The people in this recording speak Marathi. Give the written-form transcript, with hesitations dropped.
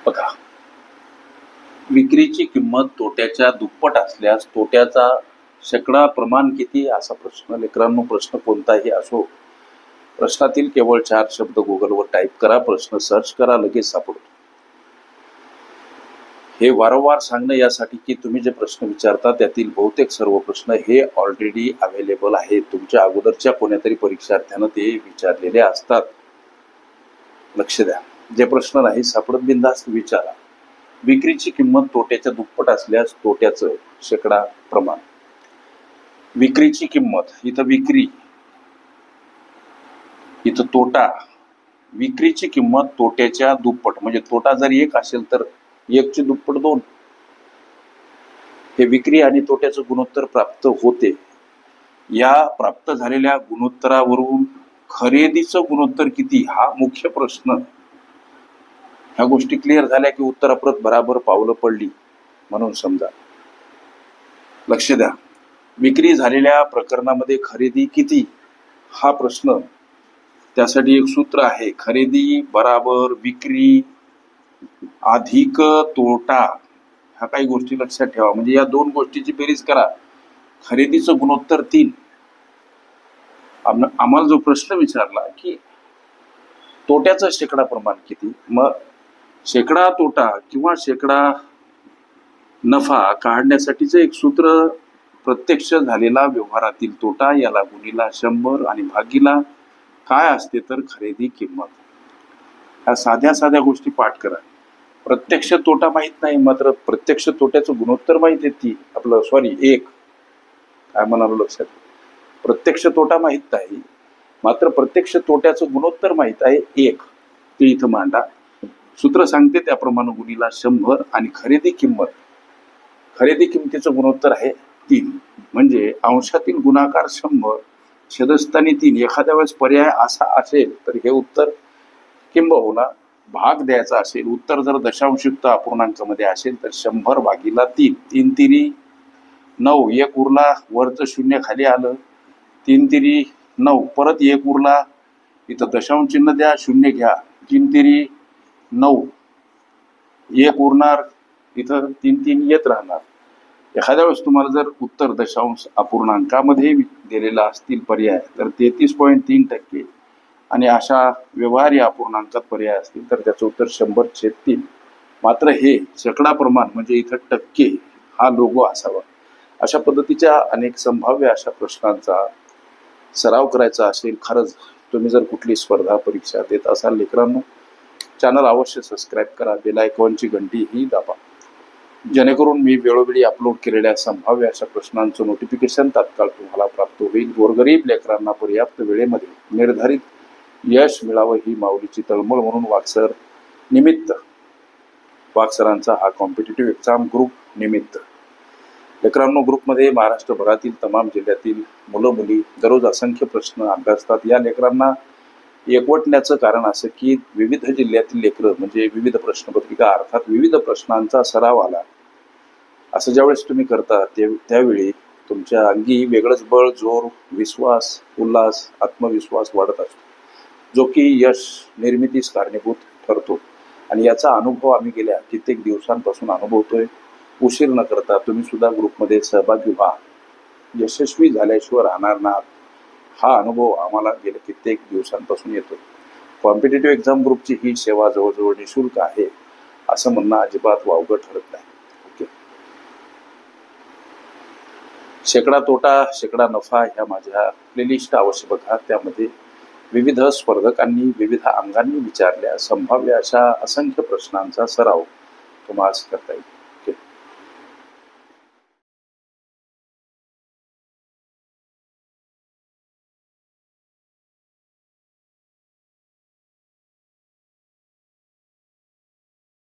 बघा, विक्रीची किंमत तोट्याच्या दुप्पट असल्यास तोट्याचा शेकडा प्रमाण किती असा प्रश्न. लेकरांनो, प्रश्न कोणताही असो, प्रश्नातील केवळ 4 शब्द गुगलवर टाईप करा, प्रश्न सर्च करा, लगेच सापडतो. हे वारंवार सांगणं यासाठी की तुम्ही जे प्रश्न विचारता त्यातील बहुतेक सर्व प्रश्न हे ऑलरेडी अवेलेबल आहेत. तुमच्या अगोदरच्या कोणत्यातरी परीक्षार्थ्यानं ते विचारलेले असतात. लक्ष द्या. जे प्रश्न नाही सापडत बिनधास्त विचारा. विक्रीची किंमत तोट्याच्या दुप्पट असल्यास तोट्याचं शेकडा प्रमाण. विक्रीची किंमत, इथं विक्री, इथं तोटा. विक्रीची किंमत तोट्याच्या दुप्पट, म्हणजे तोटा जर 1 असेल तर 1ची दुप्पट 2. हे विक्री आणि तोट्याचं गुणोत्तर प्राप्त होते. या प्राप्त झालेल्या गुणोत्तरावरून खरेदीचं गुणोत्तर किती हा मुख्य प्रश्न. ह्या गोष्टी क्लिअर झाल्या की उत्तराप्रत बराबर पावलं पडली म्हणून समजा. लक्ष द्या. विक्री झालेल्या प्रकरणामध्ये खरेदी किती हा प्रश्न. त्यासाठी एक सूत्र आहे, खरेदी बराबर विक्री अधिक तोटा. ह्या काही गोष्टी लक्षात ठेवा. म्हणजे या 2 गोष्टीची बेरीज करा. खरेदीचं गुणोत्तर 3. आम्हाला जो प्रश्न विचारला की तोट्याचं शेकडा प्रमाण किती, मग शेकडा तोटा किंवा शेकडा नफा काढण्यासाठीचं एक सूत्र, प्रत्यक्ष झालेला व्यवहारातील तोटा याला गुणिला 100 आणि भागीला काय असते तर खरेदी किंमत. ह्या साध्या साध्या गोष्टी पाठ करा. प्रत्यक्ष तोटा माहित नाही, मात्र प्रत्यक्ष तोट्याचं गुणोत्तर माहित आहे. ती आपलं 1 काय म्हणालो लक्षात. प्रत्यक्ष तोटा माहित नाही, मात्र प्रत्यक्ष तोट्याचं गुणोत्तर माहित आहे 1. ते इथं मांडा. सूत्र सांगते त्याप्रमाणे गुणिला 100 आणि खरेदी किंमत. खरेदी किंमतीचं गुणोत्तर आहे 3. म्हणजे अंशातील गुणाकार 100, छेदस्थानी 3. एखाद्या वेळेस पर्याय असा असेल तर हे उत्तर किंबहुना भाग द्यायचा असेल. उत्तर जर दशांशयुक्त अपूर्णांकामध्ये असेल तर 100 भागीला 3. 3 तिरी 9, 1 उरला, वरचं 0 खाली आलं, 3 तिरी 9, परत 1 उरला, इथं दशांश चिन्ह द्या, 0 घ्या, 3 तिरी 9, 1 उरणार, इथं 3 3 येत राहणार. एखाद्या वेळेस तुम्हाला जर उत्तर दशांश अपूर्णांकामध्ये दिलेला असतील पर्याय तर 33.3% आणि अशा व्यवहार्य अपूर्णांकात पर्याय असतील तर त्याचं उत्तर 100/3. मात्र हे शेकडा प्रमाण म्हणजे इथं टक्के हा लोगो असावा. अशा पद्धतीच्या अनेक संभाव्य अशा प्रश्नांचा सराव करायचा असेल, खरंच तुम्ही जर कुठली स्पर्धा परीक्षा देत असाल लेकरांनो, चॅनल अवश्य सबस्क्राईब करा, बेल आयकॉनची घंटी ही दाबा, जेणेकरून मी वेळोवेळी अपलोड केलेल्या संभाव्य अशा प्रश्नांचं नोटिफिकेशन तात्काळ तुम्हाला प्राप्त होईल. गोरगरीब लेकरांना पर्याप्त वेळेमध्ये निर्धारित यश मिळावं ही माऊलीची तळमळ म्हणून वाकसर निमित्त, वाकसरांचा हा कॉम्पिटिटिव्ह एक्झाम ग्रुप निमित्त. लेकरांनो, ग्रुपमध्ये महाराष्ट्रभरातील तमाम जिल्ह्यातील मुलं मुली दररोज असंख्य प्रश्न अभ्यासतात. या लेकरांना एकवटण्याचं कारण असं की विविध जिल्ह्यातील लेकरं म्हणजे विविध प्रश्नपत्रिका अर्थात विविध प्रश्नांचा सराव आला असं ज्यावेळेस तुम्ही करता त्यावेळी तुमच्या अंगी वेगळंच बळ, जोर, विश्वास, उल्हास, आत्मविश्वास वाढत असतो, जो की यश निर्मितीस कारणीभूत ठरतो. आणि याचा अनुभव आम्ही गेल्या कित्येक दिवसांपासून अनुभवतोय. उशीर न करता तुम्ही सुद्धा ग्रुपमध्ये सहभागी व्हा. यशस्वी झाल्याशिवाय राहणार नाहीत हा अनुभव आम्हाला गेल्या कित्येक दिवसांपासून येतो. कॉम्पिटिटिव्ह एक्झाम ग्रुपची ही सेवा जवळजवळ निःशुल्क आहे असं म्हणणं अजिबात वावगं ठरत नाही. ओके. शेकडा तोटा शेकडा नफा ह्या माझ्या प्लेलिस्ट अवश्य बघा. त्यामध्ये विविध स्पर्धकांनी विविध अंगांनी विचारल्या संभाव्य अशा असंख्य प्रश्नांचा सराव तुम्हाला करता येईल.